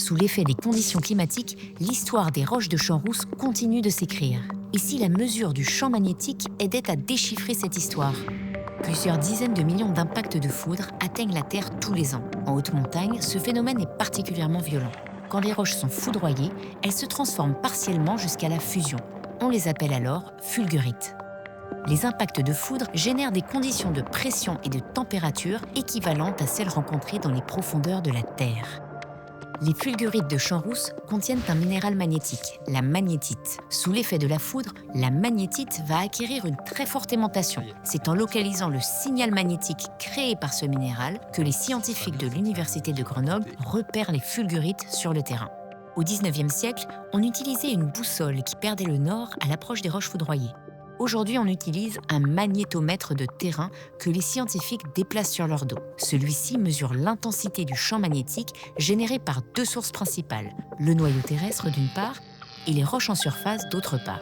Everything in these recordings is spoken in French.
Sous l'effet des conditions climatiques, l'histoire des roches de Champs-Rousses continue de s'écrire. Et si la mesure du champ magnétique aidait à déchiffrer cette histoire? Plusieurs dizaines de millions d'impacts de foudre atteignent la Terre tous les ans. En haute montagne, ce phénomène est particulièrement violent. Quand les roches sont foudroyées, elles se transforment partiellement jusqu'à la fusion. On les appelle alors fulgurites. Les impacts de foudre génèrent des conditions de pression et de température équivalentes à celles rencontrées dans les profondeurs de la Terre. Les fulgurites de Champs-Rousses contiennent un minéral magnétique, la magnétite. Sous l'effet de la foudre, la magnétite va acquérir une très forte aimantation. C'est en localisant le signal magnétique créé par ce minéral que les scientifiques de l'Université de Grenoble repèrent les fulgurites sur le terrain. Au XIXe siècle, on utilisait une boussole qui perdait le nord à l'approche des roches foudroyées. Aujourd'hui, on utilise un magnétomètre de terrain que les scientifiques déplacent sur leur dos. Celui-ci mesure l'intensité du champ magnétique généré par deux sources principales, le noyau terrestre d'une part et les roches en surface d'autre part.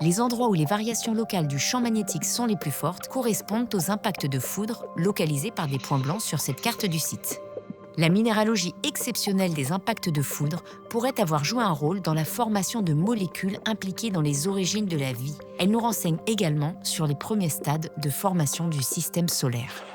Les endroits où les variations locales du champ magnétique sont les plus fortes correspondent aux impacts de foudre localisés par des points blancs sur cette carte du site. La minéralogie exceptionnelle des impacts de foudre pourrait avoir joué un rôle dans la formation de molécules impliquées dans les origines de la vie. Elle nous renseigne également sur les premiers stades de formation du système solaire.